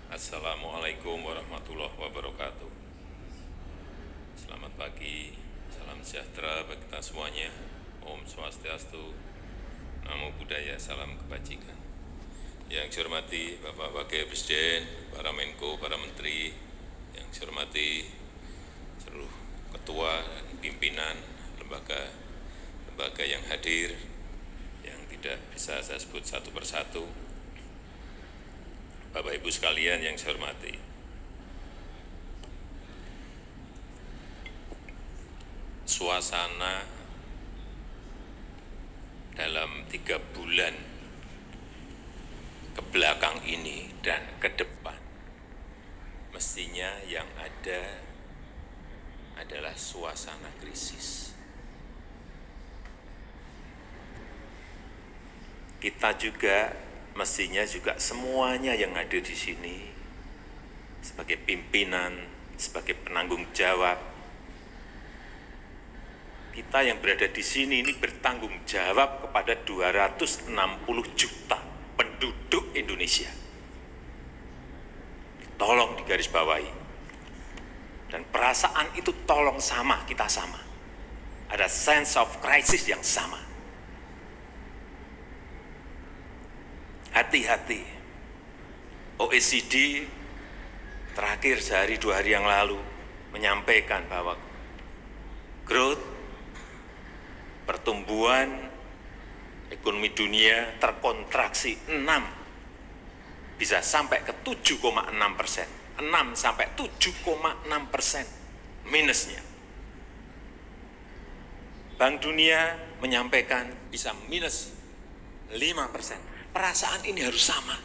Assalamualaikum warahmatullahi wabarakatuh. Selamat pagi, salam sejahtera bagi kita semuanya. Om Swastiastu, Namo Buddhaya, salam kebajikan. Yang saya hormati Bapak Wakil Presiden, para Menko, para Menteri, yang saya hormati seluruh ketua dan pimpinan lembaga yang hadir, yang tidak bisa saya sebut satu persatu. Bapak Ibu sekalian yang saya hormati, suasana dalam 3 bulan ke belakang ini dan ke depan mestinya yang ada adalah suasana krisis. Kita juga mestinya semuanya yang ada di sini sebagai pimpinan, sebagai penanggung jawab, kita yang berada di sini ini bertanggung jawab kepada 260 juta penduduk Indonesia. Tolong digarisbawahi. Dan perasaan itu tolong sama, kita sama. Ada sense of crisis yang sama. Hati-hati. OECD terakhir sehari 2 hari yang lalu menyampaikan bahwa growth, pertumbuhan ekonomi dunia terkontraksi 6, bisa sampai ke 7,6%. 6 sampai 7,6% minusnya. Bank Dunia menyampaikan bisa minus 5%. Perasaan ini harus sama.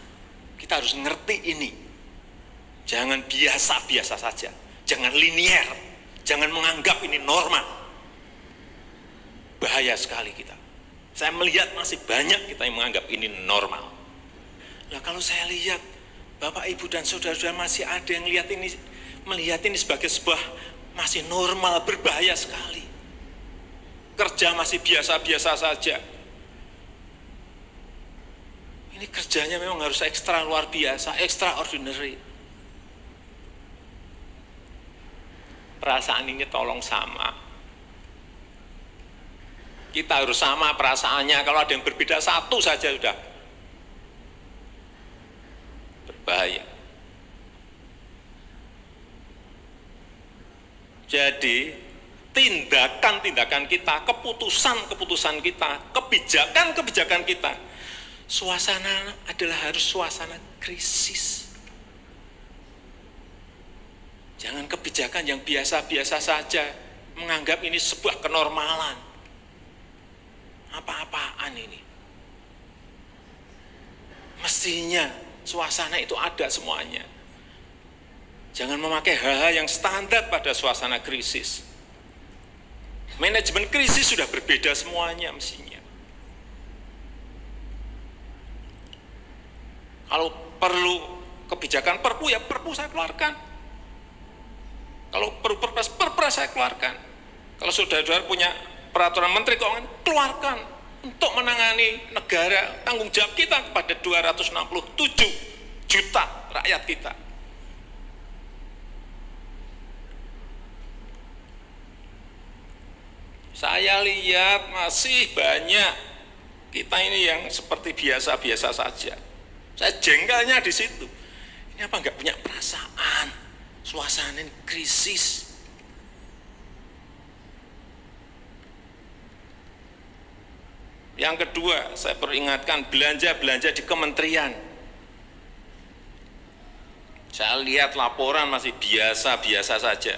Kita harus ngerti ini. Jangan biasa-biasa saja. Jangan linier. Jangan menganggap ini normal. Bahaya sekali kita. Saya melihat masih banyak kita yang menganggap ini normal. Nah, kalau saya lihat Bapak, Ibu, dan saudara-saudara masih ada yang melihat ini sebagai sebuah masih normal, berbahaya sekali. Kerja masih biasa-biasa saja. Ini kerjanya memang harus ekstra luar biasa, extraordinary. Perasaan ini tolong sama. Kita harus sama perasaannya. Kalau ada yang berbeda satu saja sudah berbahaya. Jadi tindakan-tindakan kita, keputusan-keputusan kita, kebijakan-kebijakan kita, suasana adalah harus suasana krisis. Jangan kebijakan yang biasa-biasa saja, menganggap ini sebuah kenormalan. Apa-apaan ini? Mestinya suasana itu ada semuanya. Jangan memakai hal-hal yang standar pada suasana krisis. Manajemen krisis sudah berbeda semuanya mestinya. Kalau perlu kebijakan perpu, ya perpu saya keluarkan. Kalau perlu perpres saya keluarkan. Kalau saudara-saudara punya peraturan menteri keuangan, keluarkan untuk menangani negara, tanggung jawab kita kepada 267 juta rakyat kita. Saya lihat masih banyak kita ini yang seperti biasa-biasa saja. Saya jengkelnya di situ. Ini apa enggak punya perasaan? Suasana ini krisis. Yang kedua, saya peringatkan belanja-belanja di kementerian. Saya lihat laporan masih biasa-biasa saja.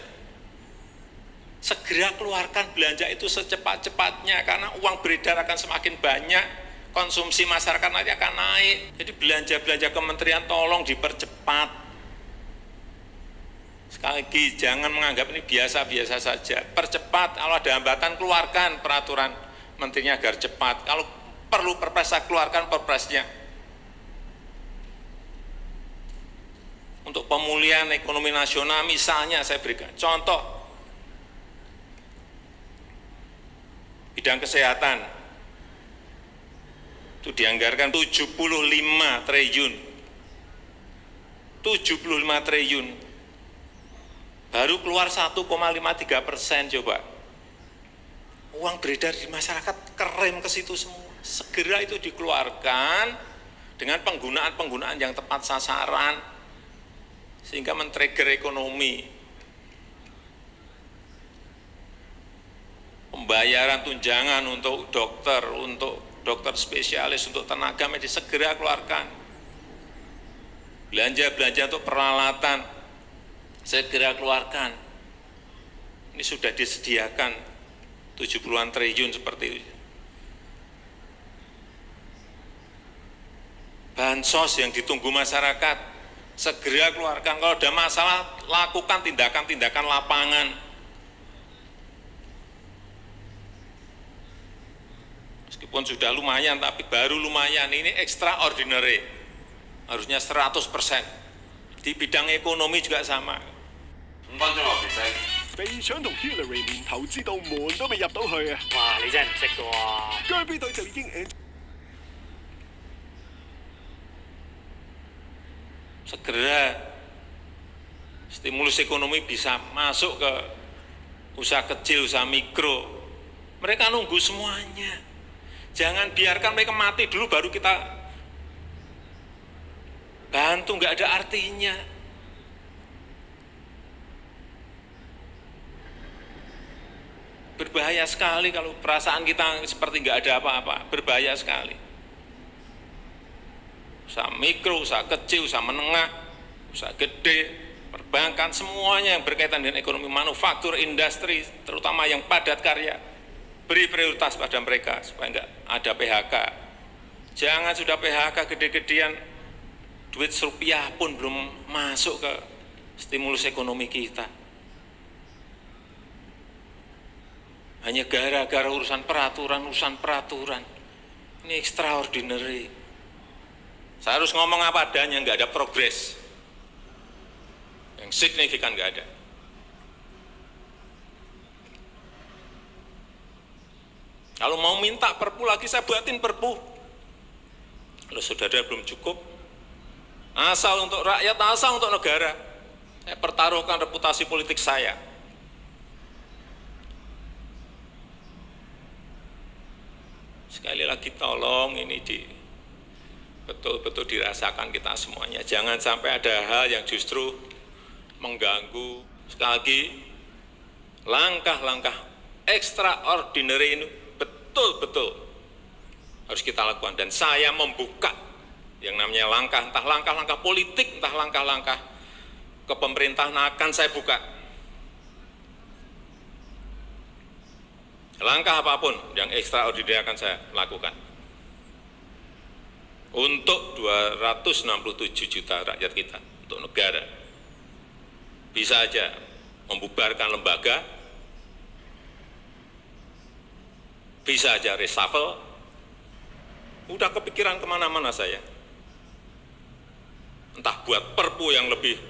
Segera keluarkan belanja itu secepat-cepatnya karena uang beredar akan semakin banyak. Konsumsi masyarakat nanti akan naik. Jadi belanja-belanja kementerian tolong dipercepat. Sekali lagi, jangan menganggap ini biasa-biasa saja. Percepat, kalau ada hambatan keluarkan peraturan menterinya agar cepat. Kalau perlu perpres, keluarkan perpresnya. Untuk pemulihan ekonomi nasional misalnya saya berikan contoh. Bidang kesehatan. Itu dianggarkan 75 triliun. 75 triliun. Baru keluar 1,53%, coba. Uang beredar di masyarakat kerem ke situ semua. Segera itu dikeluarkan dengan penggunaan yang tepat sasaran sehingga men-trigger ekonomi. Pembayaran tunjangan untuk dokter spesialis, untuk tenaga medis segera keluarkan. Belanja untuk peralatan segera keluarkan. Ini sudah disediakan 70-an triliun seperti itu. Bansos yang ditunggu masyarakat segera keluarkan. Kalau ada masalah, lakukan tindakan-tindakan lapangan. Meskipun sudah lumayan, tapi baru lumayan. Ini extraordinary. Harusnya 100%. Di bidang ekonomi juga sama. 5分鐘落地聲。肥腸同 Hillary 連投資到門都未入到去啊！哇！你真係唔識㗎喎。姜 B 隊就已經 segera stimulus ekonomi bisa masuk ke usaha kecil, usaha mikro. Mereka nunggu semuanya. Jangan biarkan mereka mati dulu baru kita bantu, nggak ada artinya. Berbahaya sekali kalau perasaan kita seperti nggak ada apa-apa, berbahaya sekali. Usaha mikro, usaha kecil, usaha menengah, usaha gede, perbankan, semuanya yang berkaitan dengan ekonomi, manufaktur, industri, terutama yang padat karya, beri prioritas pada mereka supaya nggak ada PHK. Jangan sudah PHK gede-gedean, duit rupiah pun belum masuk ke stimulus ekonomi kita. Hanya gara-gara urusan peraturan. Ini extraordinary. Saya harus ngomong apa adanya, nggak ada progres. Yang signifikan nggak ada. Kalau mau minta perpu lagi, saya buatin perpu. Kalau saudara belum cukup, asal untuk rakyat, asal untuk negara, saya pertaruhkan reputasi politik saya. Sekali lagi tolong ini betul-betul dirasakan kita semuanya. Jangan sampai ada hal yang justru mengganggu. Sekali lagi, langkah-langkah extraordinary ini betul-betul harus kita lakukan. Dan saya membuka yang namanya langkah, entah langkah-langkah politik, entah langkah-langkah kepemerintahan akan saya buka. Langkah apapun yang extraordinary akan saya lakukan untuk 267 juta rakyat kita, untuk negara. Bisa aja membubarkan lembaga, bisa aja reshuffle. Udah kepikiran kemana-mana saya. Entah buat perpu yang lebih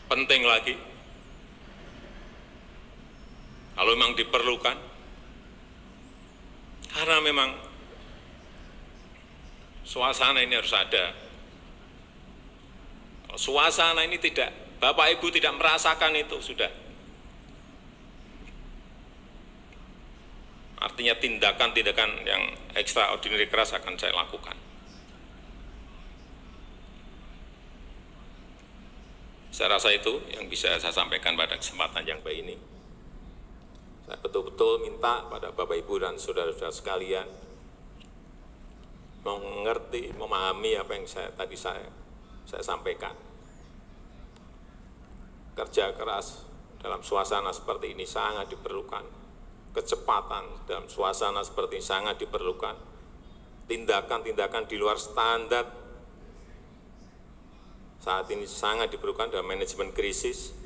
penting lagi, kalau memang diperlukan, karena memang suasana ini harus ada. Kalau suasana ini tidak, Bapak Ibu tidak merasakan itu, sudah. Artinya tindakan-tindakan yang extraordinary keras akan saya lakukan. Saya rasa itu yang bisa saya sampaikan pada kesempatan yang baik ini. Saya betul-betul minta pada Bapak Ibu dan saudara-saudara sekalian mengerti, memahami apa yang tadi saya sampaikan. Kerja keras dalam suasana seperti ini sangat diperlukan. Kecepatan dalam suasana seperti ini sangat diperlukan. Tindakan-tindakan di luar standar saat ini sangat diperlukan dalam manajemen krisis.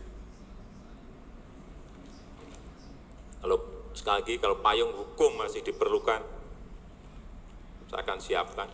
Kalau sekali lagi, kalau payung hukum masih diperlukan, saya akan siapkan.